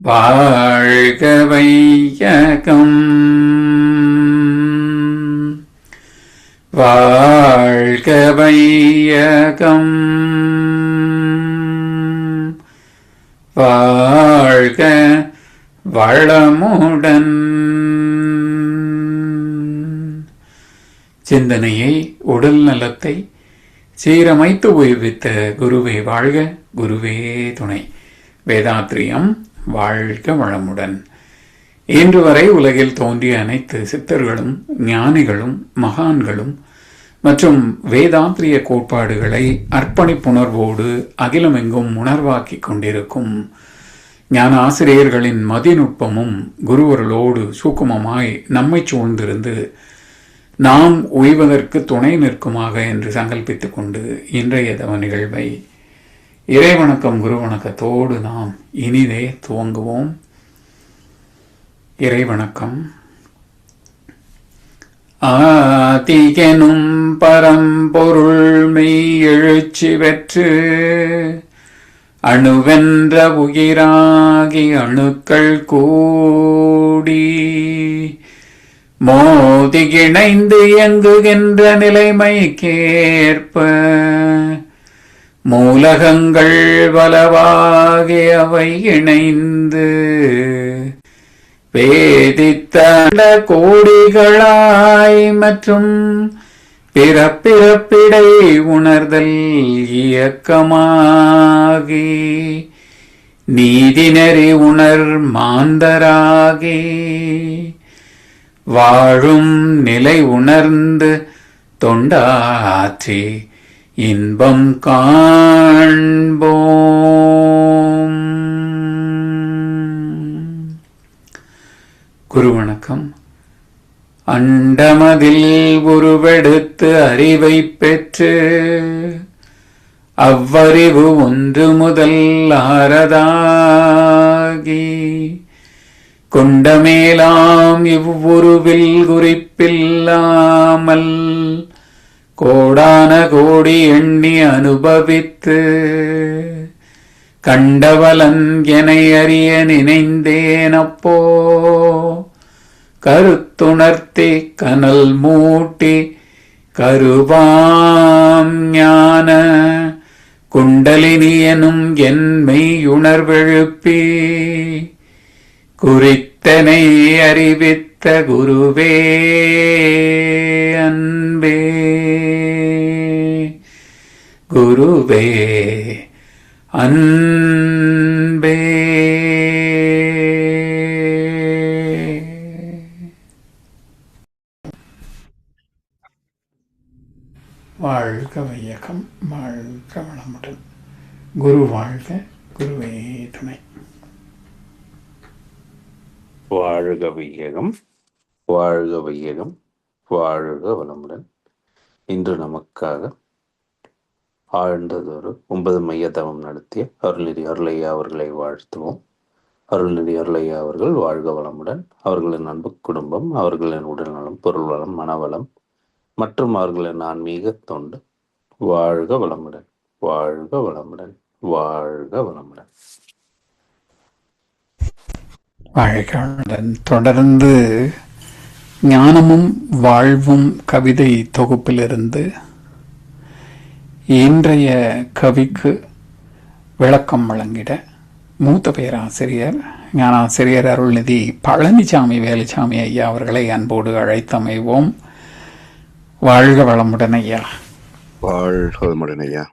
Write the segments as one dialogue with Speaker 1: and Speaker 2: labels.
Speaker 1: வாழ்க வையகம் வாழ்க வையகம் வாழ்க வளமுடன். சிந்தனையை, உடல் நலத்தை சீரமைத்து உயிர்வித்த குருவே வாழ்க, குருவே துணை. வேதாத்ரியம் வாழ்க வளமுடன். இன்று வரை உலகில் தோன்றிய அனைத்து சித்தர்களும் ஞானிகளும் மகான்களும் மற்றும் வேதாந்திரிய கோட்பாடுகளை அர்ப்பணிப்புணர்வோடு அகிலமெங்கும் உணர்வாக்கிக் கொண்டிருக்கும் ஞான ஆசிரியர்களின் மதிநுட்பமும் குருவர்களோடு சூக்குமமாய் நம்மை சூழ்ந்திருந்து நாம் உய்வதற்கு துணை நிற்குமாக என்று சங்கல்பித்துக் கொண்டு இன்றைய தவ நிகழ்வை இறைவணக்கம் குரு வணக்கத்தோடு நாம் இனிதே துவங்குவோம். இறைவணக்கம். ஆதிகெனும் பரம்பொருள் மெய் எழுச்சி பெற்று அணுவென்ற உயிராகி அணுக்கள் கூடி மோதி இணைந்து இயங்குகின்ற நிலைமைக்கேற்ப மூலகங்கள் பலவாகி அவை இணைந்து வேதித்த கோடிகளாய் மற்றும் பிறப்பிறப்பிடை உணர்தல் இயக்கமாகி நீதிநெறி உணர் மாந்தராகி வாழும் நிலை உணர்ந்து தொண்டாற்றி இன்பம் காண்போம். குரு வணக்கம். அண்டமதில் உருவெடுத்து அறிவை பெற்று அவ்வறிவு ஒன்று முதல் ஆரதாகி கொண்டமேலாம் இவ்வுருவில் குறிப்பில்லாமல் கோடான கோடி எண்ணி அனுபவித்து கண்டவலன் என அறிய நினைந்தேனப்போ கருத்துணர்த்தி கனல் மூட்டி கருவாம் ஞான குண்டலினி எனும் என்மை உணர்வெழுப்பி குறித்தனை அறிவித்த குருவே அன்பே குருவே அன்பே. வாழ்க வையகம் வாழ்க வளமுடன். குரு வாழ்க, குருவே துணை.
Speaker 2: வாழ்க வையகம் வாழ்க வையகம் வாழ்க வளமுடன். இன்று நமக்காக ஆழ்ந்ததொரு 9 மைய தவம் நடத்திய அருள்நிதி அருளையா அவர்களை வாழ்த்துவோம். அருள்நிதி அருளையா அவர்கள் வாழ்க வளமுடன். அவர்களின் அன்பு குடும்பம், அவர்களின் உடல் நலம், பொருள் வளம், மனவளம் மற்றும் அவர்களின் ஆன்மீக தொண்டு வாழ்க வளமுடன், வாழ்க வளமுடன், வாழ்க வளமுடன்.
Speaker 1: வாழ்களுடன் தொடர்ந்து ஞானமும் வாழ்வும் கவிதை தொகுப்பிலிருந்து இன்றைய கவிக்கு விளக்கம் வழங்கிட மூத்த பேராசிரியர் ஞானாசிரியர் அருள்நிதி பழனிசாமி வேலுச்சாமி ஐயா அவர்களை அன்போடு அழைத்தமைவோம். வாழ்க வளமுடன் ஐயா.
Speaker 3: வாழ்க வளமுடன் ஐயா.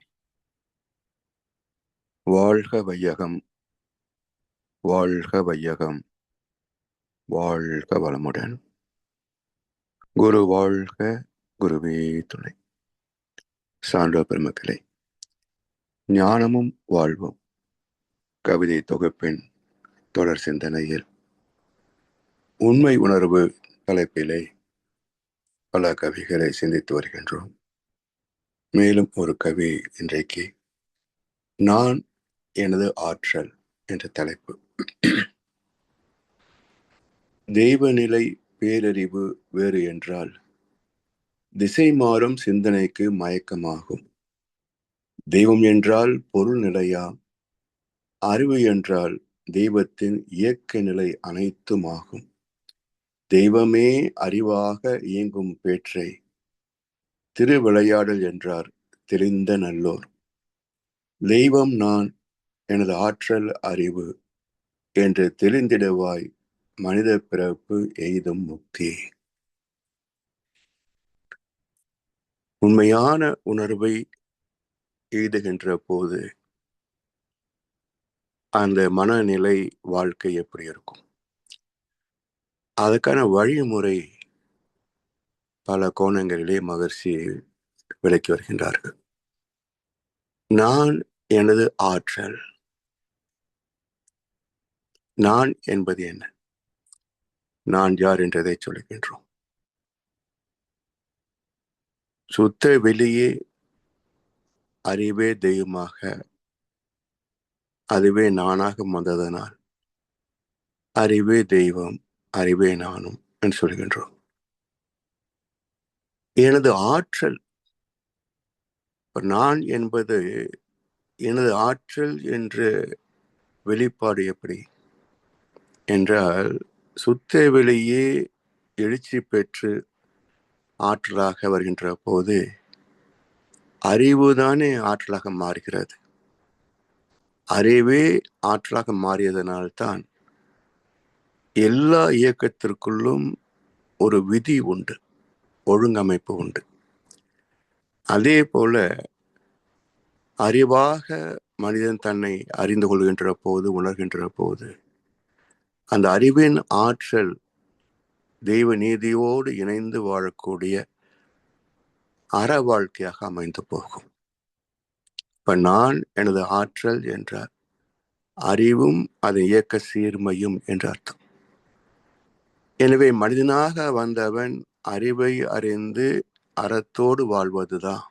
Speaker 3: வாழ்க வையகம் வாழ்க வையகம் வாழ்க வளமுடன். குரு வாழ்க, குருவே துணை. சான்றோர் பெருமக்களே, ஞானமும் வாழ்வும் கவிதை தொகுப்பின் தொடர் சிந்தனையில் உண்மை உணர்வு தலைப்பிலே பல கவிகளை சிந்தித்து வருகின்றோம். மேலும் ஒரு கவி இன்றைக்கு நான் எனது ஆற்றல் என்ற தலைப்பு. தெய்வநிலை பேரறிவு வேறு என்றால் திசை மாறும் சிந்தனைக்கு மயக்கமாகும். தெய்வம் என்றால் பொருள் நிலையா, அறிவு என்றால் தெய்வத்தின் இயக்க நிலை அனைத்துமாகும். தெய்வமே அறிவாக இயங்கும் பேற்றை திருவிளையாடல் என்றார் தெளிந்த நல்லோர். தெய்வம் நான், எனது ஆற்றல் அறிவு என்று தெளிந்திடுவாய், மனித பிறப்பு எய்தும் முக்தி. உண்மையான உணர்வை எய்துகின்ற போது அந்த மனநிலை வாழ்க்கை எப்படி இருக்கும்? அதுக்கான வழிமுறை பல கோணங்களிலே மகர்ஷி விளக்கி வருகின்றார்கள். நான் எனது ஆற்றல். நான் என்பது என்ன? நான் யார் என்றதை சொல்லுகின்றோம். சுத்த வெளியே அறிவே தெய்வமாக, அதுவே நானாக வந்ததனால் அறிவே தெய்வம், அறிவே நானும் என்று சொல்கின்றோம். எனது ஆற்றல், நான் என்பது எனது ஆற்றல் என்ற வெளிப்பாடு எப்படி என்றால், சுத்த வெளியே எழுச்சி பெற்று ஆற்றலாக வருகின்ற போது அறிவுதானே ஆற்றலாக மாறுகிறது. அறிவே ஆற்றலாக மாறியதனால்தான் எல்லா இயக்கத்திற்குள்ளும் ஒரு விதி உண்டு, ஒழுங்கமைப்பு உண்டு. அதே போல அறிவாக மனிதன் தன்னை அறிந்து கொள்கின்ற போது, உணர்கின்ற போது, அந்த அறிவின் ஆற்றல் தெய்வ நீதியோடு இணைந்து வாழக்கூடிய அற வாழ்க்கையாக அமைந்து போகும். இப்ப நான் எனது ஆற்றல் என்றார் அறிவும் அதன் இயக்க சீர்மையும் என்று அர்த்தம். எனவே மனிதனாக வந்தவன் அறிவை அறிந்து அறத்தோடு வாழ்வதுதான்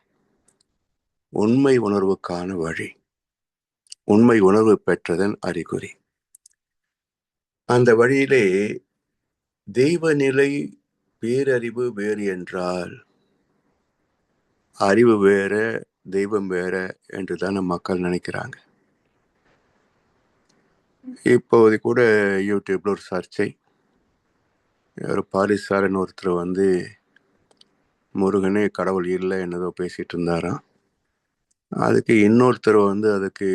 Speaker 3: உண்மை உணர்வுக்கான வழி, உண்மை உணர்வு பெற்றதன் அறிகுறி. அந்த வழியிலே தெய்வ நிலை பேரறிவு வேறு என்றால் அறிவு வேற, தெய்வம் வேற என்றுதான மக்கள் நினைக்கிறாங்க. இப்போது கூட யூடியூப்ல ஒரு சர்ச்சை, ஒரு பாரிசாரன் ஒருத்தர் முருகனே கடவுள் இல்லை என்னதோ பேசிட்டு இருந்தாராம். அதுக்கு இன்னொருத்தர் அதுக்கு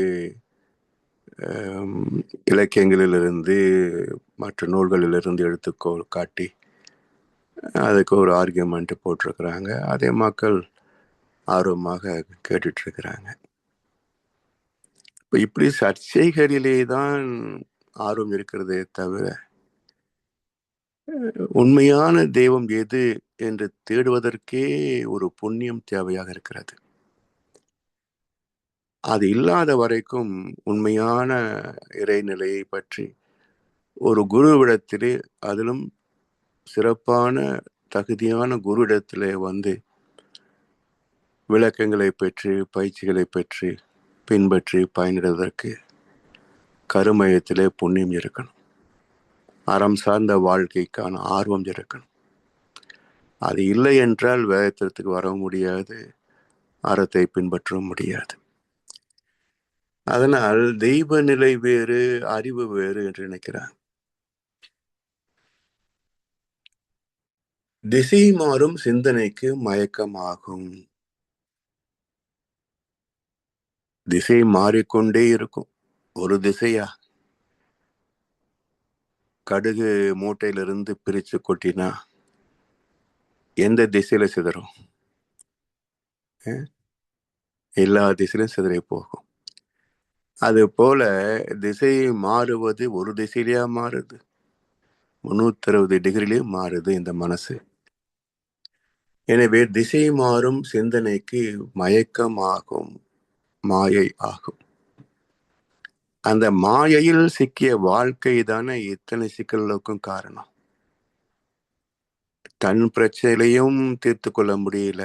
Speaker 3: இலக்கியங்களிலிருந்து மற்ற நூல்களிலிருந்து எடுத்துக்கோள் காட்டி அதுக்கு ஒரு ஆர்கியூமெண்ட் போட்டிருக்கிறாங்க. அதே மக்கள் ஆர்வமாக கேட்டுட்டு இருக்கிறாங்க. இப்போ இப்படி சர்ச்சைகளிலே தான் ஆர்வம் இருக்கிறதே தவிர உண்மையான தெய்வம் எது என்று தேடுவதற்கே ஒரு புண்ணியம் தேவையாக இருக்கிறது. அது இல்லாத வரைக்கும் உண்மையான இறைநிலையை பற்றி ஒரு குருவிடத்திலே, அதிலும் சிறப்பான தகுதியான குருவிடத்திலே விளக்கங்களை பெற்று பயிற்சிகளை பெற்று பின்பற்றி பயனிடுவதற்கு கருமையத்திலே புண்ணியம் இருக்கணும், அறம் சார்ந்த வாழ்க்கைக்கான ஆர்வம் இருக்கணும். அது இல்லை என்றால் வேதத்திற்கு வர முடியாது, அறத்தை பின்பற்ற முடியாது. அதனால் தெய்வ நிலை வேறு, அறிவு வேறு என்று நினைக்கிறார். திசை மாறும் சிந்தனைக்கு மயக்கமாகும். திசை மாறிக்கொண்டே இருக்கும். ஒரு திசையா? கடுகு மூட்டையிலிருந்து பிரிச்சு கொட்டினா எந்த திசையில சிதறும்? எல்லா திசையிலும் சிதறி போகும். அது போல திசை மாறுவது ஒரு திசையிலேயா மாறுது? 360 டிகிரிலையும் மாறுது இந்த மனசு. எனவே திசை மாறும் சிந்தனைக்கு மயக்கமாகும், மாயை ஆகும். அந்த மாயையில் சிக்கிய வாழ்க்கை தானே இத்தனை சிக்கல்களுக்கும் காரணம். தன் பிரச்சனைகளையும் தீர்த்து கொள்ள முடியல,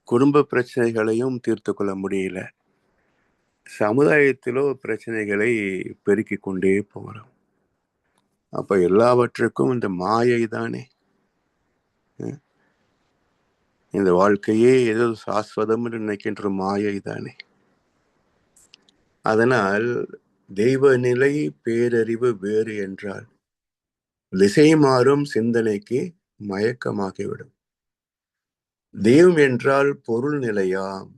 Speaker 3: குடும்ப பிரச்சனைகளையும் தீர்த்து கொள்ள முடியல, சமுதாயத்திலோ பிரச்சனைகளை பெருக்கிக் கொண்டே போகிறோம். அப்ப எல்லாவற்றுக்கும் இந்த மாயை தானே. இந்த வாழ்க்கையே ஏதோ சாஸ்வதம் என்று நினைக்கின்ற மாயை தானே. அதனால் தெய்வநிலை பேரறிவு வேறு என்றால் திசை மாறும் சிந்தனைக்கு மயக்கமாகிவிடும். தெய்வம் என்றால் பொருள் நிலையாம்,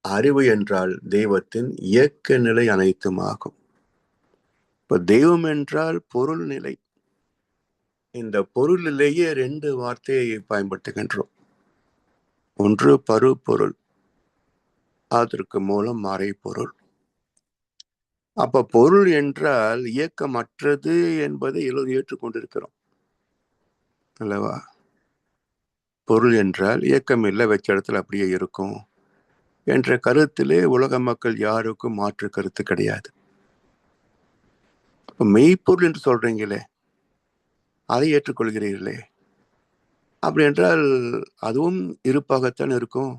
Speaker 3: அறிவு என்றால் தெய்வத்தின் இயக்க நிலை அனைத்துமாகும். இப்ப தெய்வம் என்றால் பொருள் நிலை. இந்த பொருளிலேயே 2 வார்த்தையை பயன்படுத்துகின்றோம். ஒன்று பருப்பொருள், அதற்கு மூலம் மறைபொருள். அப்ப பொருள் என்றால் இயக்கமற்றது என்பதை எல்லோரும் ஏற்றுக்கொண்டிருக்கிறோம் அல்லவா? பொருள் என்றால் இயக்கம் இல்லை, வச்ச இடத்துல அப்படியே இருக்கும் என்ற கருத்திலே உலக மக்கள் யாருக்கும் மாற்று கருத்து கிடையாது. மெய்ப்பொருள் என்று சொல்றீங்களே, அதை ஏற்றுக்கொள்கிறீர்களே. அப்படி என்றால் அதுவும் இருப்பாகத்தான் இருக்கும்,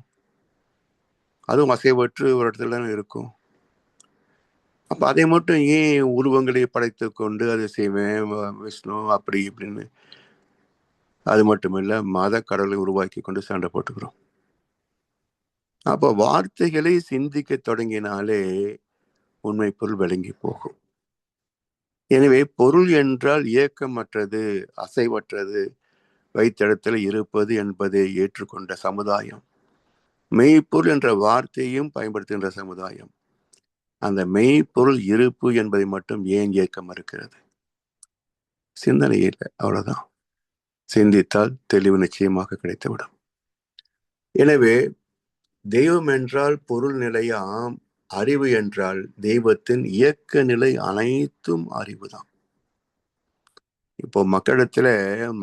Speaker 3: அதுவும் அசைவற்று ஒரு இடத்துல தான் இருக்கும். அப்ப அதை மட்டும் ஏன் உருவங்களை படைத்து கொண்டு அதை செய்வேன் விஷ்ணு அப்படி இப்படின்னு, அது மட்டுமில்ல மத கடவுளை உருவாக்கி கொண்டு சண்டை போட்டுக்கிறோம். அப்ப வார்த்தைகளை சிந்திக்க தொடங்கினாலே உண்மை பொருள் விளங்கி போகும். எனவே பொருள் என்றால் இயக்கமற்றது, அசைவற்றது, வைத்த இடத்துல இருப்பது என்பதை ஏற்றுக்கொண்ட சமுதாயம். மெய்ப்பொருள் என்ற வார்த்தையும் பயன்படுத்துகின்ற சமுதாயம். அந்த மெய்ப்பொருள் இருப்பு என்பதை மட்டும் ஏன் ஏற்க மறுக்கிறது? சிந்தனை இல்லை, அவ்வளவுதான். சிந்தித்தால் தெளிவு நிச்சயமாக கிடைத்துவிடும். எனவே தெய்வம் என்றால் பொருள் நிலையாம், அறிவு என்றால் தெய்வத்தின் இயக்க நிலை அனைத்தும் அறிவுதான். இப்போ மக்களிடத்துல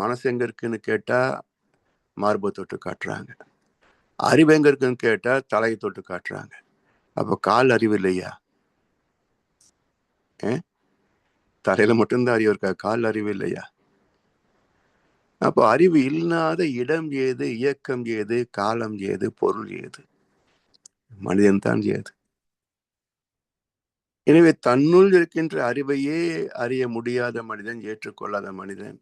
Speaker 3: மனசு எங்க இருக்குன்னு கேட்டா மார்பை தொட்டு காட்டுறாங்க, அறிவு எங்க இருக்குன்னு கேட்டா தலையை தொட்டு காட்டுறாங்க. அப்ப கால் அறிவு இல்லையா? தலையில மட்டும்தான் அறிவு இருக்கா, கால் அறிவு இல்லையா? அப்போ அறிவு இல்லாத இடம் ஏது, இயக்கம் ஏது, காலம் ஏது, பொருள் ஏது? மனிதன் தான் ஏது. எனவே தன்னுள் இருக்கின்ற அறிவையே அறிய முடியாத மனிதன், ஏற்றுக்கொள்ளாத மனிதன்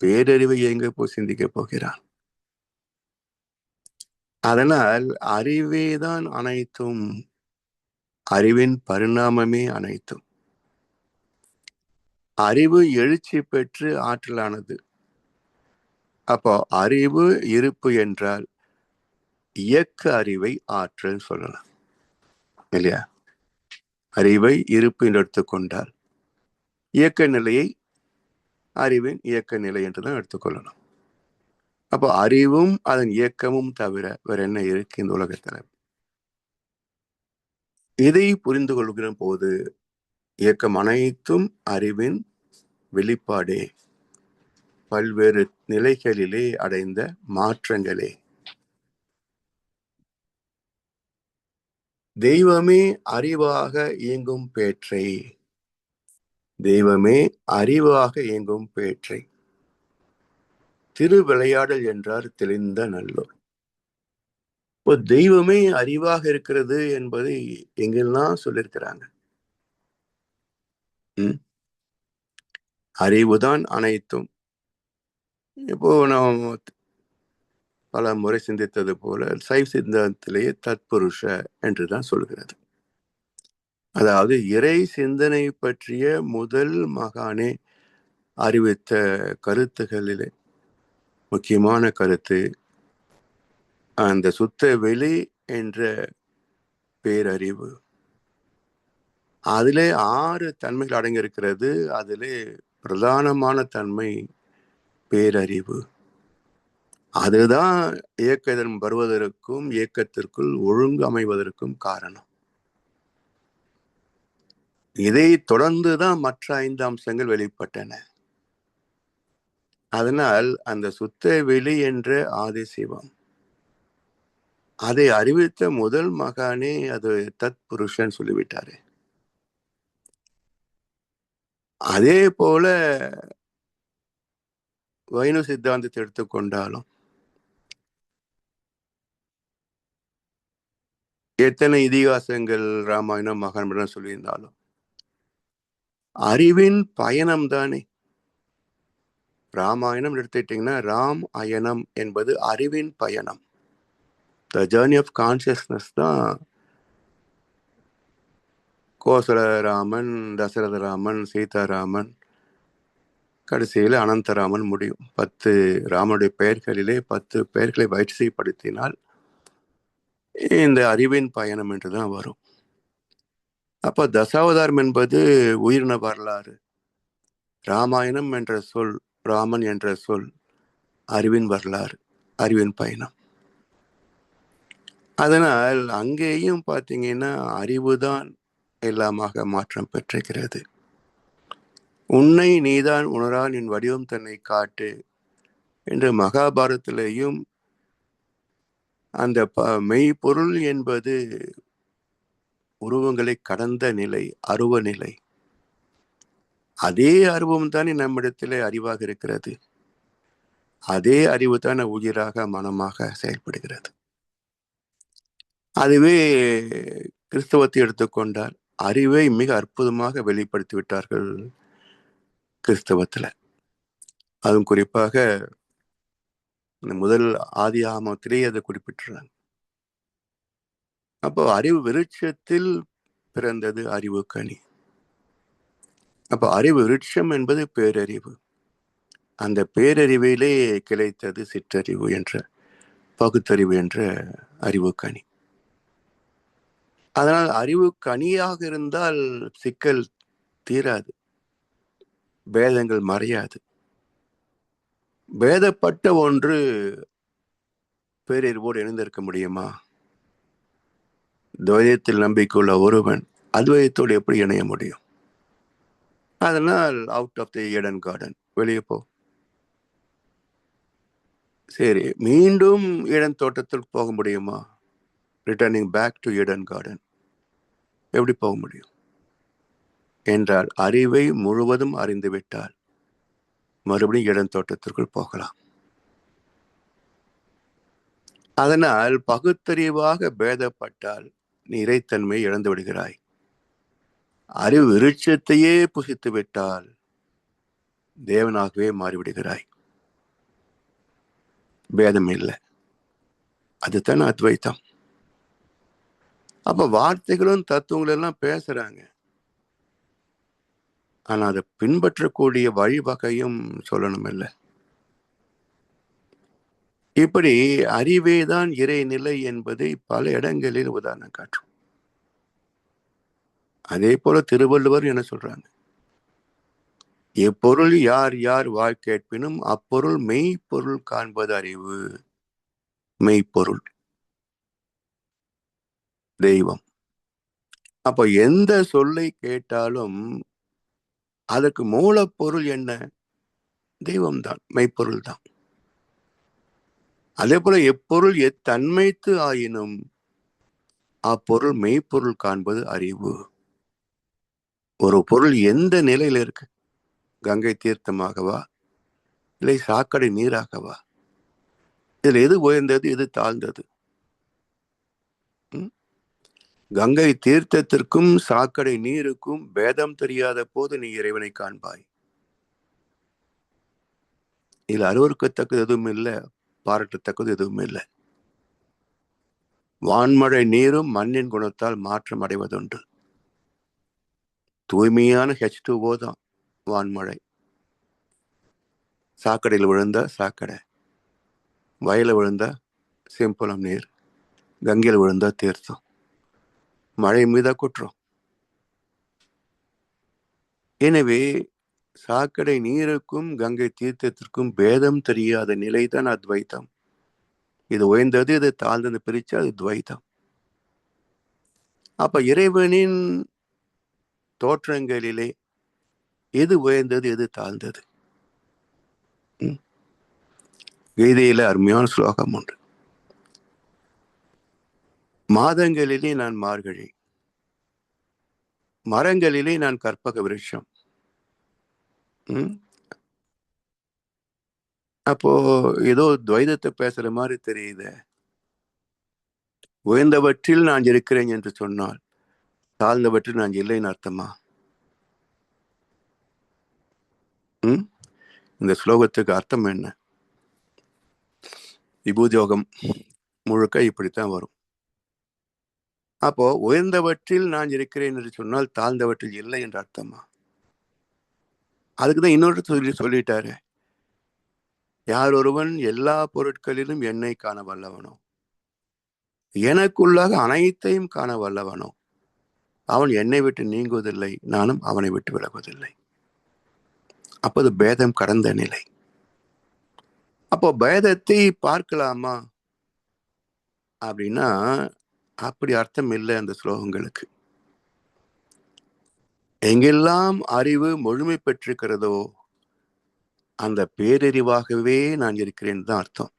Speaker 3: பேரறிவை எங்க போய் சிந்திக்க போகிறான்? அதனால் அறிவேதான் அனைத்தும், அறிவின் பரிணாமமே அனைத்தும். அறிவு எழுச்சி பெற்று ஆற்றலானது. அப்போ அறிவு இருப்பு என்றால் இயக்க அறிவை ஆற்றல் சொல்லலாம் இல்லையா? அறிவை இருப்பு என்று எடுத்துக்கொண்டால் இயக்க நிலையை அறிவின் இயக்க நிலை என்றுதான் எடுத்துக்கொள்ளலாம். அப்போ அறிவும் அதன் இயக்கமும் தவிர வேற என்ன இருக்கு இந்த உலகத்துல? இதை புரிந்து கொள்கிற போது இயக்கம் அனைத்தும் அறிவின் வெளிப்பாடே, பல்வேறு நிலைகளிலே அடைந்த மாற்றங்களே. தெய்வமே அறிவாக இயங்கும் பேற்றை, தெய்வமே அறிவாக இயங்கும் பேற்றை. திருவிளையாடல் என்றார் தெளிந்த நல்லோர். இப்போ தெய்வமே அறிவாக இருக்கிறது என்பதை எங்கெல்லாம் சொல்லியிருக்கிறாங்க? அறிவுதான் அனைத்தும். இப்போ நாம் பல முறை சிந்தித்தது போல சைவ சித்தாந்தத்திலேயே தத்புருஷ என்றுதான் சொல்கிறது. அதாவது இறை சிந்தனை பற்றிய முதல் மகானே அறிவித்த கருத்துகளிலே முக்கியமான கருத்து அந்த சுத்த வெளி என்ற பேரறிவு. அதிலே 6 தன்மைகள் அடங்கி இருக்கிறது. அதிலே பிரதானமான தன்மை பேரறிவு. அதுதான் இயக்கம் வருவதற்கும் இயக்கத்திற்குள் ஒழுங்கு அமைவதற்கும் காரணம். இதை தொடர்ந்துதான் மற்ற 5 அம்சங்கள் வெளிப்பட்டன. அதனால் அந்த சுத்த வெளி என்ற ஆதிசிவம், அதை அறிவித்த முதல் மகானே அது தத் புருஷன் சொல்லிவிட்டாரு. அதே போல வைணவ சித்தாந்தத்தை எடுத்துக்கொண்டாலும் எத்தனை இதிகாசங்கள் ராமாயணம் மகாபாரதம் சொல்லியிருந்தாலும் அறிவின் பயணம் தானே. ராமாயணம் எடுத்துக்கிட்டீங்கன்னா ராம் அயனம் என்பது அறிவின் பயணம். த ஜேர்னி ஆஃப் கான்சியஸ்னஸ் தான் கோசலராமன், தசரதராமன், சீதாராமன், கடைசியில் அனந்தராமன் முடியும். 10 ராமனுடைய பெயர்களிலே 10 பெயர்களை வரிசைப்படுத்தினால் இந்த அறிவின் பயணம் என்றுதான் வரும். அப்ப தசாவதாரம் என்பது உயிரின வரலாறு. ராமாயணம் என்ற சொல், ராமன் என்ற சொல் அறிவின் வரலாறு, அறிவின் பயணம். அதனால் அங்கேயும் பார்த்தீங்கன்னா அறிவுதான் எல்லாமாக மாற்றம் பெற்றிருக்கிறது. உன்னை நீதான் உணரான் என் வடிவம் தன்னை காட்டு என்று மகாபாரதத்திலேயும் அந்த மெய்ப்பொருள் என்பது உருவங்களை கடந்த நிலை, அருவ நிலை. அதே அருவம் தானே நம்மிடத்திலே அறிவாக இருக்கிறது. அதே அறிவு தான் உயிராக, மனமாக செயல்படுகிறது. அதுவே கிறிஸ்தவத்தை எடுத்துக்கொண்டால் அறிவை மிக அற்புதமாக வெளிப்படுத்தி விட்டார்கள் கிறிஸ்தவத்துல. அதுவும் குறிப்பாக இந்த முதல் ஆதி ஆகமத்திலேயே அதை குறிப்பிட்டுறாங்க. அப்போ அறிவு விருட்சத்தில் பிறந்தது அறிவு கனி. அப்போ அறிவு விருட்சம் என்பது பேரறிவு. அந்த பேரறிவிலே கிடைத்தது சிற்றறிவு என்ற, பகுத்தறிவு என்ற அறிவு கனி. அதனால் அறிவு கனியாக இருந்தால் சிக்கல் தீராது, பேதங்கள் மறையாது. பேதப்பட்ட ஒன்று பேரறிவோடு இணைந்திருக்க முடியுமா? துவைதத்தில் நம்பிக்கையுள்ள ஒருவன் அத்வைதத்தோடு எப்படி இணைய முடியும்? அதனால் out of the Eden garden, வெளியே போ. சரி, மீண்டும் ஈடன் தோட்டத்தில் போக முடியுமா? Returning back to Eden garden எப்படி போக முடியும் என்றால் அறிவை முழுவதும் அறிந்துவிட்டால் மறுபடியும் ஈடன் தோட்டத்திற்குள் போகலாம். அதனால் பகுத்தறிவாக பேதப்பட்டால் நீ இறைத்தன்மை இழந்து விடுகிறாய். அறிவு விருட்சத்தையே புசித்து விட்டால் தேவனாகவே மாறிவிடுகிறாய். பேதம் இல்லை, அதுதான் அத்வைத்தம். அப்ப வார்த்தைகளும் தத்துவங்களும் எல்லாம் பேசுறாங்க, ஆனா அதை பின்பற்றக்கூடிய வழிவகையும் சொல்லணும் இல்லை. இப்படி அறிவேதான் இறைநிலை என்பதை பல இடங்களில் உதாரணம் காட்டும். அதே போல திருவள்ளுவர் என்ன சொல்றாங்க? எப்பொருள் யார் யார் வாழ் கேட்பினும் அப்பொருள் மெய்ப்பொருள் காண்பது அறிவு. மெய்ப்பொருள் தெய்வம். அப்ப எந்த சொல்லை கேட்டாலும் அதற்கு மூலப்பொருள் என்ன? தெய்வம்தான், மெய்ப்பொருள் தான். அதே போல எப்பொருள் எத்தன்மைத்து ஆயினும் அப்பொருள் மெய்ப்பொருள் காண்பது அறிவு. ஒரு பொருள் எந்த நிலையில இருக்கு? கங்கை தீர்த்தமாகவா, இல்லை சாக்கடை நீராகவா? இதுல எது உயர்ந்தது, எது தாழ்ந்தது? கங்கை தீர்த்தத்திற்கும் சாக்கடை நீருக்கும் பேதம் தெரியாத போது நீ இறைவனை காண்பாய். இதுல அருவருக்கத்தக்கது எதுவும் இல்லை, பாராட்டத்தக்கது எதுவும் இல்லை. வான்மழை நீரும் மண்ணின் குணத்தால் மாற்றம் அடைவதுண்டு. தூய்மையான H2O தான் வான்மழை. சாக்கடையில் விழுந்தா சாக்கடை, வயல விழுந்தா செம்புலம் நீர், கங்கையில் விழுந்தா தீர்த்தம். மழை மீதா குற்றம். எனவே சாக்கடை நீருக்கும் கங்கை தீர்த்தத்திற்கும் பேதம் தெரியாத நிலைதான் அத்வைத்தம். இது உயர்ந்தது, இது தாழ்ந்தது பிரிச்சா அது துவைத்தம். அப்ப இறைவனின் தோற்றங்களிலே எது உயர்ந்தது, எது தாழ்ந்தது? கீதையில அருமையான ஸ்லோகம் உண்டு. மாதங்களிலே நான் மார்கழி, மரங்களிலே நான் கற்பக விருட்சம். அப்போ ஏதோ துவைதத்தை பேசுற மாதிரி தெரியுது. உயர்ந்தவற்றில் நான் இருக்கிறேன் என்று சொன்னால் தாழ்ந்தவற்றில் நான் இல்லைன்னு அர்த்தமா? இந்த ஸ்லோகத்துக்கு அர்த்தம் என்ன? விபூதியோகம் முழுக்க இப்படித்தான் வரும். அப்போ உயர்ந்தவற்றில் நான் இருக்கிறேன் என்று சொன்னால் தாழ்ந்தவற்றில் இல்லை என்று அர்த்தமா? அதுக்குதான் இன்னொரு சொல்லிட்டாரு, யார் ஒருவன் எல்லா பொருட்களிலும் என்னை காண வல்லவனோ, எனக்குள்ளாக அனைத்தையும் காண வல்லவனோ, அவன் என்னை விட்டு நீங்குவதில்லை, நானும் அவனை விட்டு விலகுவதில்லை. அப்போது பேதம் கடந்த நிலை. அப்போ பேதத்தை பார்க்கலாமா அப்படின்னா அப்படி அர்த்தம் இல்லை அந்த ஸ்லோகங்களுக்கு. எங்கெல்லாம் அறிவு முழுமை பெற்றிருக்கிறதோ அந்த பேரறிவாகவே நான் இருக்கிறேன் தான் அர்த்தம்.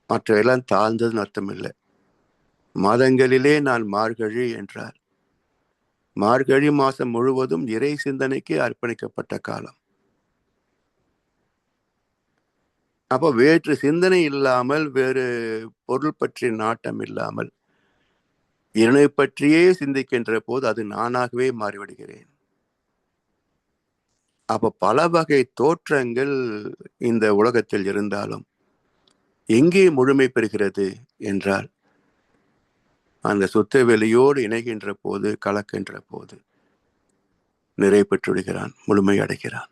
Speaker 3: மற்றவெல்லாம் தாழ்ந்ததுன்னு அர்த்தம் இல்லை. மாதங்களிலே நான் மார்கழி என்றார். மார்கழி மாசம் முழுவதும் இறை சிந்தனைக்கு அர்ப்பணிக்கப்பட்ட காலம். அப்போ வேற்று சிந்தனை இல்லாமல், வேறு பொருள் பற்றிய நாட்டம் இல்லாமல் இறைவனை பற்றியே சிந்திக்கின்ற போது அது நானாகவே மாறிவிடுகிறேன். அப்ப பல வகை தோற்றங்கள் இந்த உலகத்தில் இருந்தாலும் எங்கே முழுமை பெறுகிறது என்றால் அந்த சுத்த வெளியோடு இணைகின்ற போது, கலக்கின்ற போது நிறை பெற்றுவிடுகிறான், முழுமை அடைகிறான்.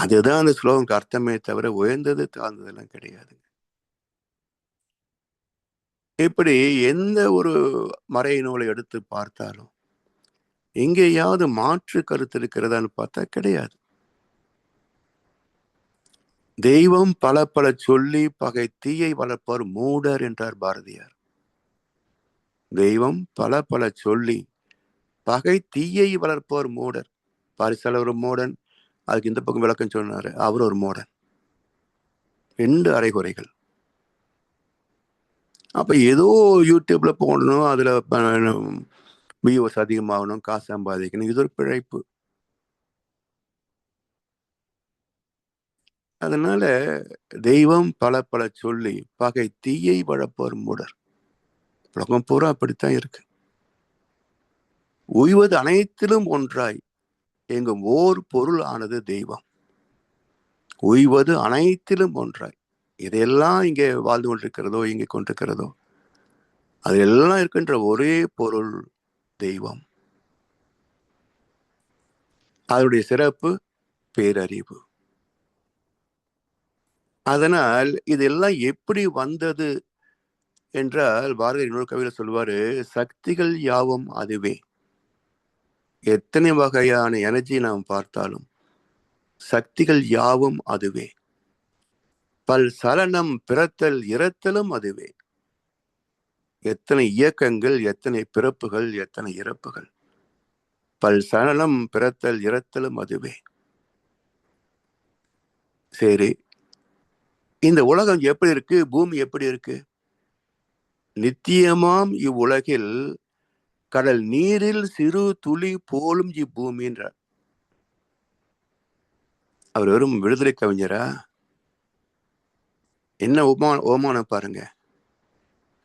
Speaker 3: அதுதான் அந்த ஸ்லோகம் அர்த்தமே தவிர உயர்ந்தது தாழ்ந்ததெல்லாம் கிடையாது. இப்படி எந்த ஒரு மறை நூலை எடுத்து பார்த்தாலும் எங்கேயாவது மாற்று கருத்து இருக்கிறதான்னு பார்த்தா கிடையாது. தெய்வம் பல பல சொல்லி பகை தீயை வளர்ப்பவர் மூடர் என்றார் பாரதியார். தெய்வம் பல பல சொல்லி பகை தீயை வளர்ப்பவர் மூடர். பாரிசால ஒரு மூடன், அதுக்கு இந்த பக்கம் விளக்கம் சொன்னாரு, அவர் ஒரு மூடன். 2 அரைகுறைகள். அப்ப ஏதோ யூடியூப்ல போடணும், அதுல வியூஸ் அதிகமாகணும், காசு சம்பாதிக்கணும், இது ஒரு பிழைப்பு. அதனால தெய்வம் பல பல சொல்லி பகை தீயை வளர்ப்பவர் மூடர். உலகம் பூரா அப்படித்தான் இருக்கு. உய்வது அனைத்திலும் ஒன்றாய் எங்கும் ஓர் பொருள் ஆனது தெய்வம். உய்வது அனைத்திலும் ஒன்றாய், இதெல்லாம் இங்கே வாழ்ந்து கொண்டிருக்கிறதோ, இங்கே கொண்டிருக்கிறதோ, அது எல்லாம் இருக்கின்ற ஒரே பொருள் தெய்வம். அதனுடைய சிறப்பு பேரறிவு. அதனால் இதெல்லாம் எப்படி வந்தது என்றால் பாரதி இன்னொரு கவியில சொல்வாரு, சக்திகள் யாவும் அதுவே. எத்தனை வகையான எனர்ஜி நாம் பார்த்தாலும் சக்திகள் யாவும் அதுவே. பல் சலனம் பிறத்தல் இறத்தலும் அதுவே. எத்தனை இயக்கங்கள், எத்தனை பிறப்புகள், எத்தனை இறப்புகள். பல் சலனம் பிறத்தல் இறத்தலும் அதுவே. சரி, இந்த உலகம் எப்படி இருக்கு, பூமி எப்படி இருக்கு? நித்தியமாம் இவ்வுலகில் கடல் நீரில் சிறு துளி போலும் இப்பூமி என்றார். அவர் வெறும் விடுதலை கவிஞரா? என்ன ஓமானம் பாருங்க.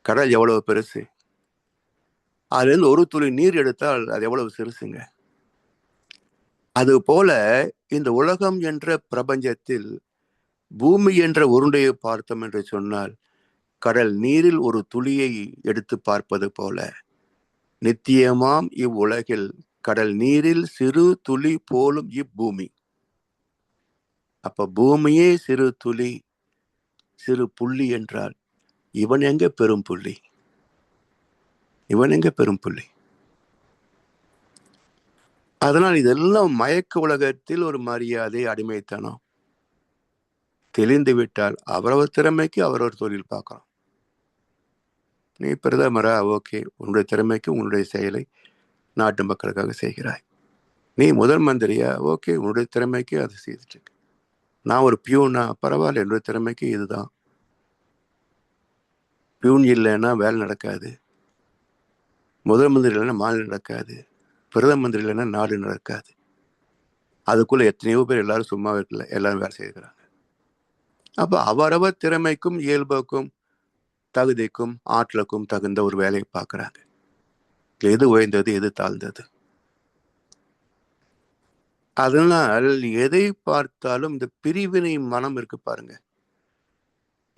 Speaker 3: கடல் எவ்வளவு பெருசு, அதுல இருந்து ஒரு துளி நீர் எடுத்தால் அது எவ்வளவு சிறுசுங்க. அது போல இந்த உலகம் என்ற பிரபஞ்சத்தில் பூமி என்ற உருண்டையை பார்த்தோம் என்று சொன்னால் கடல் நீரில் ஒரு துளியை எடுத்து பார்ப்பது போல நித்தியமாம் இவ்வுலகில் கடல் நீரில் சிறு துளி போலும் இப்பூமி. அப்ப பூமியே சிறு துளி, சிறு புள்ளி என்றால் இவன் எங்க பெரும் புள்ளி? இவன் எங்க பெரும் புள்ளி? அதனால் இதெல்லாம் மயக்க உலகத்தில் ஒரு மரியாதை, அடிமைத்தனம். தெளிந்து விட்டால் அவரவர் திறமைக்கு அவரவர் தொழில் பார்க்கலாம். நீ பிரதமரா? ஓகே, உன்னுடைய திறமைக்கு உன்னுடைய செயலை நாட்டு மக்களுக்காக செய்கிறாய். நீ முதல் மந்திரியா? ஓகே, உன்னுடைய திறமைக்கு அதை செய்துட்டு. நான் ஒரு பியூனா? பரவாயில்ல, என்னுடைய திறமைக்கு இதுதான். பியூன் இல்லைன்னா வேலை நடக்காது. முதல் மந்திரி இல்லைன்னா மாநிலம் நடக்காது. பிரதம மந்திரி இல்லைன்னா நாடு நடக்காது. அதுக்குள்ள எத்தனையோ பேர் எல்லாரும் சும்மா இருக்கல, எல்லாரும் வேலை செய்கிறாங்க. அப்ப அவரவர் திறமைக்கும் இயல்புக்கும் தகுதிக்கும் ஆற்றலுக்கும் தகுந்த ஒரு வேலையை பார்க்கிறாங்க. எது உயர்ந்தது, எது தாழ்ந்தது? அதனால் எதை பார்த்தாலும் இந்த பிரிவினை மனம் இருக்கு பாருங்க.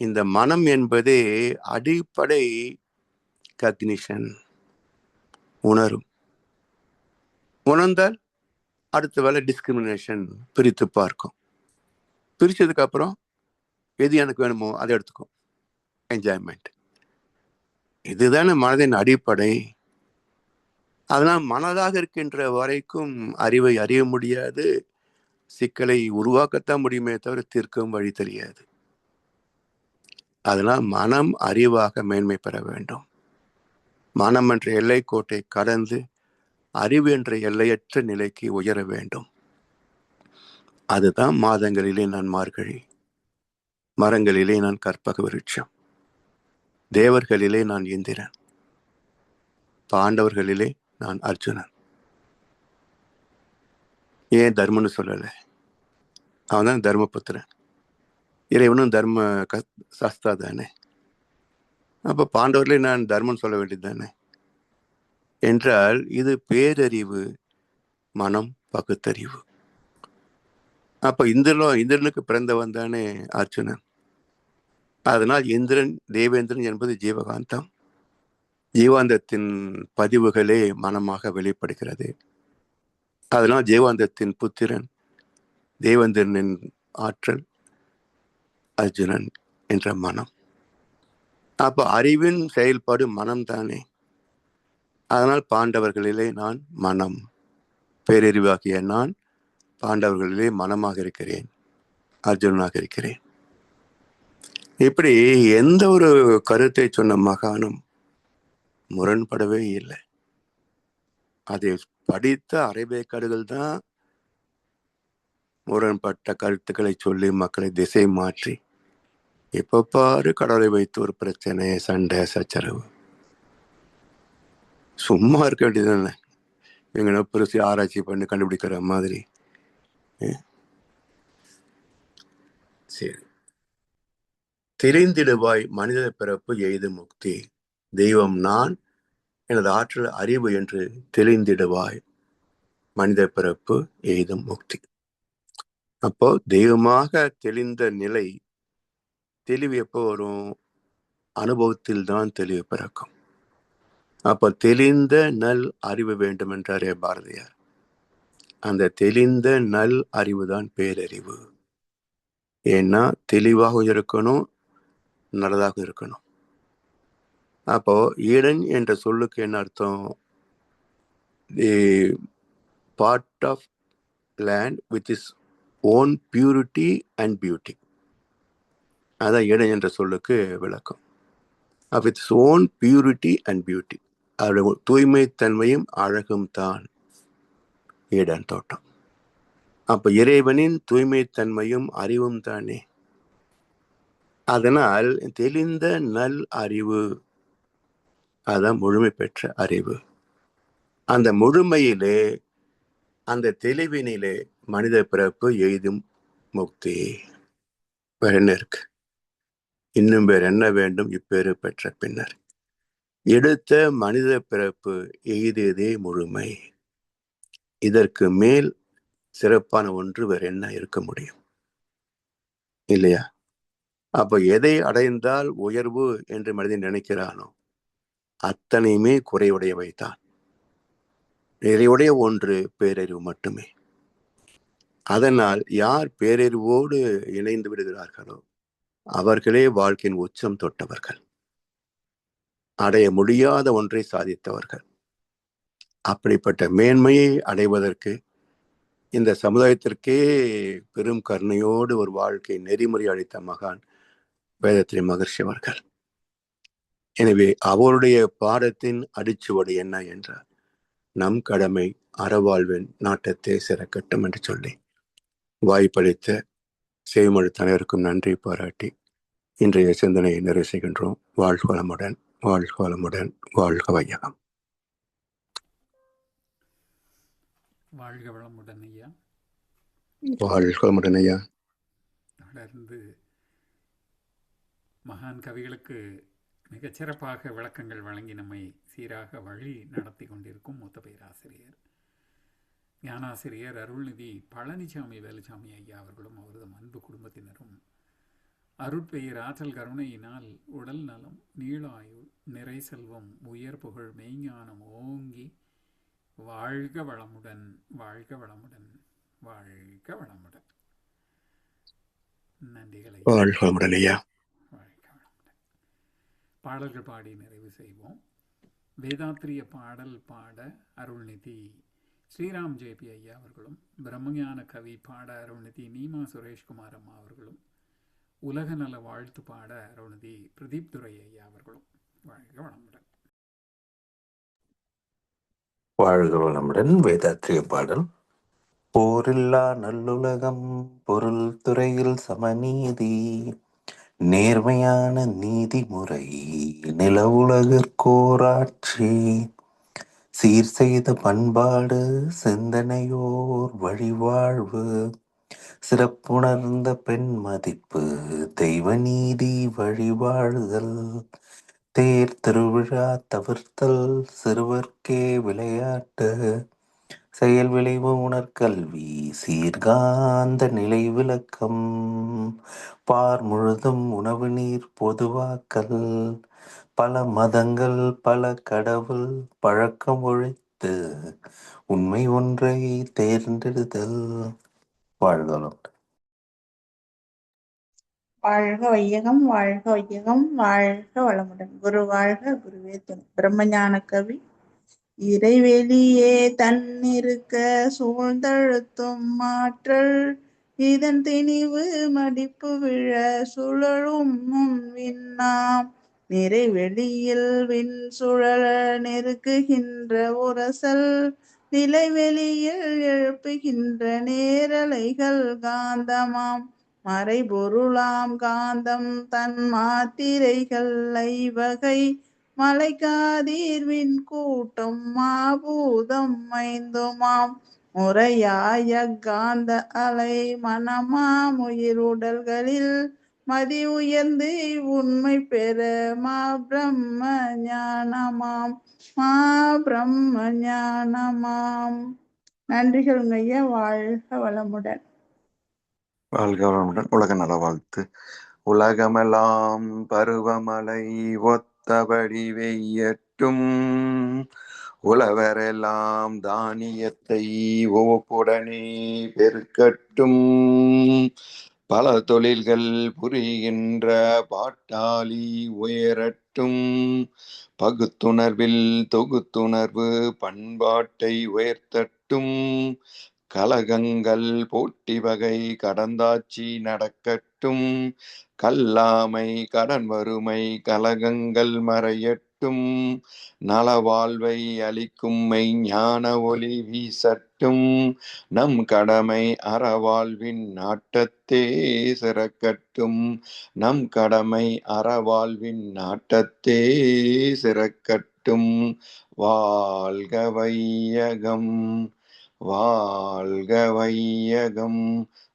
Speaker 3: இந்த மனம் என்பதே அடிப்படை ரெக்கக்னிஷன், உணரும். உணர்ந்தால் அடுத்த வேலை டிஸ்கிரிமினேஷன், பிரித்து பார்க்கும். பிரிச்சதுக்கு அப்புறம் எது எனக்கு வேணுமோ அதை எடுத்துக்கும். என்ஜாய்மெண்ட். இதுதானே மனதின் அடிப்படை. அதனால் மனதாக இருக்கின்ற வரைக்கும் அறிவை அறிய முடியாது. சிக்கலை உருவாக்கத்தான் முடியுமே தவிர தீர்க்கவும் வழி தெரியாது. அதனால் மனம் அறிவாக மேன்மை பெற வேண்டும். மனம் என்ற எல்லைக்கோட்டை கடந்து அறிவு என்ற எல்லையற்ற நிலைக்கு உயர வேண்டும். அதுதான் மாதங்களிலே நான் மார்கழி, மரங்களிலே நான் கற்பக விருட்சம், தேவர்களிலே நான் இந்திரன், பாண்டவர்களிலே நான் அர்ஜுனன். ஏன் தர்மன்னு சொல்லலை? அவன் தான் தர்மபுத்திரன். இறைவனும் தர்ம சாஸ்தா தானே. அப்போ பாண்டவர்களே நான் தர்மன் சொல்ல வேண்டியது தானே. என்றால் இது பேரறிவு, மனம் பகுத்தறிவு. அப்போ இந்திரனுக்கு பிறந்தவன் தானே அர்ஜுனன். அதனால் இந்திரன் தேவேந்திரன் என்பது ஜீவகாந்தம். ஜீவாந்தத்தின் பதிவுகளே மனமாக வெளிப்படுகிறது. அதனால் ஜீவாந்தத்தின் புத்திரன் தேவேந்திரனின் ஆற்றல் அர்ஜுனன் என்ற மனம். அப்போ அறிவின் செயல்பாடு மனம் தானே. அதனால் பாண்டவர்களிலே நான் மனம், பேரறிவாகிய நான் பாண்டவர்களிலே மனமாக இருக்கிறேன், அர்ஜுனனாக இருக்கிறேன். இப்படி எந்த ஒரு கருத்தை சொன்ன மகானும் முரண்படவே இல்லை. அதை படித்த அரைவேக்காடுகள் தான் முரண்பட்ட கருத்துக்களை சொல்லி மக்களை திசை மாற்றி எப்ப பாரு கடவுளை வைத்து ஒரு பிரச்சனை, சண்டை, சச்சரவு. சும்மா இருக்க வேண்டியதுதானே. இவங்க பெருசு ஆராய்ச்சி பண்ணி கண்டுபிடிக்கிற மாதிரி. சரி. தெரிந்திடுவாய் மனித பிறப்பு எய்து முக்தி, தெய்வம் நான் எனது ஆற்றல் அறிவு என்று தெளிந்திடுவாய் மனித பிறப்பு எய்தும் முக்தி. அப்போ தெய்வமாக தெளிந்த நிலை, தெளிவு எப்போ வரும்? அனுபவத்தில் தான் தெளிவு பிறக்கும். அப்ப தெளிந்த நல் அறிவு வேண்டும் என்றாரே பாரதியார். அந்த தெளிந்த நல் அறிவு தான் பேரறிவு. ஏன்னா தெளிவாக இருக்கணும், நல்லதாக இருக்கணும். அப்போ ஈடன் என்ற சொல்லுக்கு என்ன அர்த்தம்? The part of land with is own purity and beauty. அதான் ஈடன் என்ற சொல்லுக்கு விளக்கம். With is own purity and beauty. அவருடைய தூய்மைத்தன்மையும் அழகும் தான் ஈடன் தோட்டம். அப்ப இறைவனின் தூய்மைத்தன்மையும் அறிவும் தானே. அதனால் தெளிந்த நல் அறிவு, அதான் முழுமை பெற்ற அறிவு. அந்த முழுமையிலே, அந்த தெளிவினிலே மனித பிறப்பு எய்தும் முக்தி. வேற என்ன இருக்கு? இன்னும் வேற என்ன வேண்டும்? இப்பேறு பெற்ற பின்னர் எடுத்த மனித பிறப்பு எய்தியதே முழுமை. இதற்கு மேல் சிறப்பான ஒன்று வேற என்ன இருக்க முடியும்? இல்லையா? அப்ப எதை அடைந்தால் உயர்வு என்று மனிதன் நினைக்கிறானோ அத்தனையுமே குறைவுடையவைத்தான். நிறைவுடைய ஒன்று பேரறிவு மட்டுமே. அதனால் யார் பேரறிவோடு இணைந்து விடுகிறார்களோ அவர்களே வாழ்க்கையின் உச்சம் தொட்டவர்கள், அடைய முடியாத ஒன்றை சாதித்தவர்கள். அப்படிப்பட்ட மேன்மையை அடைவதற்கு இந்த சமுதாயத்திற்கே பெரும் கருணையோடு ஒரு வாழ்க்கை நெறிமுறை அளித்த மகான் வேதத்திரி மகர்ஷி அவர்கள். எனவே அவருடைய பாடத்தின் அடிச்சுவடு என்ன என்றால், நம் கடமை அறவாழ்வின் நாட்டத்தை சிறக்கட்டும் என்று சொல்லி வாய்ப்பளித்த செய்மடுத்த அனைவருக்கும் நன்றி பாராட்டி இன்றைய சிந்தனையை நிறைவு செய்கின்றோம். வாழ்க வளமுடன், வாழ்க வளமுடன், வாழ்க வையகம்.
Speaker 1: வாழ்க வளமுடன் ஐயா.
Speaker 3: வாழ்க வளமுடன் ஐயா.
Speaker 1: தொடர்ந்து மகான் கவிகளுக்கு மிகச்சிறப்பாக விளக்கங்கள் வழங்கி நம்மை சீராக வழி நடத்தி கொண்டிருக்கும் மூத்த பேராசிரியர் ஞானாசிரியர் அருள்நிதி பழனிசாமி வேலுசாமி ஐயா அவர்களும் அவரது அன்பு குடும்பத்தினரும் அருட்பெயர் ஆற்றல் கருணையினால் உடல் நலம் நீளாயுள் நிறை செல்வம் உயர் புகழ் மெய்ஞானம் ஓங்கி வாழ்க வளமுடன் வாழ்க வளமுடன் வாழ்க வளமுடன். நன்றிகளை
Speaker 3: வாழ்க வளமுடன் ஐயா.
Speaker 1: வாழ்க வளமுடன். பாடல்கள் பாடி நிறைவு செய்வோம். வேதாத்திரிய பாடல் பாட அருள்நிதி ஸ்ரீராம் ஜேபி ஐயா அவர்களும், பிரம்மஞான கவி பாட அருள்நிதி நீமா சுரேஷ்குமார் அம்மா அவர்களும், உலக நல வாழ்த்து பாட அருள்நிதி பிரதீப் துரை ஐயா அவர்களும். வாழ்க வளமுடன்.
Speaker 2: வாழ்க வளமுடன். வேதாத்திரிய பாடல். போரில்லா நல்லுலகம், பொருள் துறையில் சமநீதி, நேர்மையான நீதிமுறை, நிலவுலகிற்கோராட்சி, சீர் செய்த பண்பாடு, சிந்தனையோர் வழிவாழ்வு, சிறப்புணர்ந்த பெண் மதிப்பு, தெய்வ நீதி வழிவாழ்தல், தேர் திருவிழா தவிர்த்தல், சிறுவர்க்கே விளையாட்டு, செயல் விளைவு உணர்கல்வி, சீர்காந்த நிலை விளக்கம், பார் முழுதும் உணவு நீர் பொதுவாக்கல், பல மதங்கள் பல கடவுள் பழக்கம் ஒழித்து உண்மை ஒன்றை தேர்ந்தெடுத்தல். வாழ்தலும்.
Speaker 4: வாழ்க வையகம், வாழ்க வையகம், வாழ்க வளமுடன். குரு வாழ்க, குருவே துணை. பிரம்மஞான கவி. இறைவெளியே தன்னிருக்க சூழ்ந்தழுத்தும் ஆற்றல், இதன் திணிவு மடிப்பு விழ சுழலும் விண்ணாம், நிறைவெளியில் விண் சுழல நெருக்குகின்ற உரசல், நிலைவெளியில் எழுப்புகின்ற நேரலைகள் காந்தமாம், மறைபொருளாம் காந்தம் தன் மாத்திரைகள் ஐவகை, மலைக்காதீர்வின் கூட்டம் மாபூதம் ஐந்துமாம், முறையாய காந்த அலை மனமாம் உயிருடல்களில் மதி உயர்ந்து உண்மை பெற மா பிரம்ம ஞானமாம், மா பிரம்ம ஞானமாம். நன்றிகள் ஐயா. வாழ்க வளமுடன்.
Speaker 3: வாழ்க வளமுடன். உலக நல வாழ்த்து. உலகமெல்லாம் பருவமழை ஒத்தபடி வெய்யட்டும், உழவரெல்லாம் தானியத்தை ஓப்புடனே பெருக்கட்டும், பல தொழில்கள் புரிகின்ற பாட்டாளி உயரட்டும், பகுத்துணர்வில் தொகுத்துணர்வு பண்பாட்டை உயர்த்தட்டும், கலகங்கள் போட்டி வகை கடந்தாட்சி நடக்கட்டும், கல்லாமை கடன் வறுமை கலகங்கள் மறையட்டும், நலவாழ்வை அளிக்கும் மெய்ஞான ஒளி வீசட்டும், நம் கடமை அறவாழ்வின் நாட்டத்தே சிறக்கட்டும், நம் கடமை அறவாழ்வின் நாட்டத்தே சிறக்கட்டும். வாழ்க வையகம், வாழ்க வையகம்,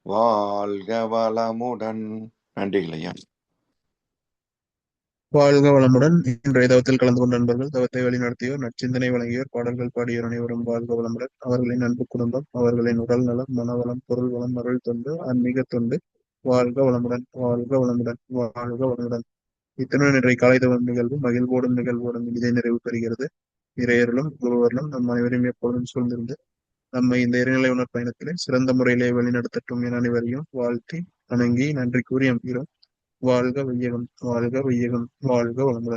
Speaker 3: வாழ்க வளமுடன். நன்றிகள் ஐயா.
Speaker 5: வாழ்க வளமுடன். இன்றைய தவத்தில் கலந்து கொண்ட நண்பர்கள், தவத்தை வழிநடத்தியோர், நற்சிந்தனை வழங்கியோர், பாடல்கள் பாடியோர் அனைவரும் வாழ்க வளமுடன். அவர்களின் அன்பு குடும்பம், அவர்களின் உடல் நலம், மனவளம், பொருள் வளம், அருள் தொண்டு, ஆன்மீக தொண்டு வாழ்க வளமுடன், வாழ்க வளமுடன், வாழ்க வளமுடன். இத்துடன் இன்றைய காலை தவம் நிகழ்வு மகிழ்வோடும் நிகழ்வோடும் இதை நிறைவு பெறுகிறது. இறையர்களும் குருவர்களும் நம் அனைவரையும் எப்பொழுதும் சூழ்ந்திருந்து நம்மை இந்த இறைநிலை உணர் பயணத்திலே சிறந்த முறையிலே வழிநடத்தட்டும் என அனைவரையும் வாழ்த்தி வணங்கி நன்றி கூறி அம்புகிறோம். வாழ்க வையகம், வாழ்க வையகம், வாழ்க வளமுடன்.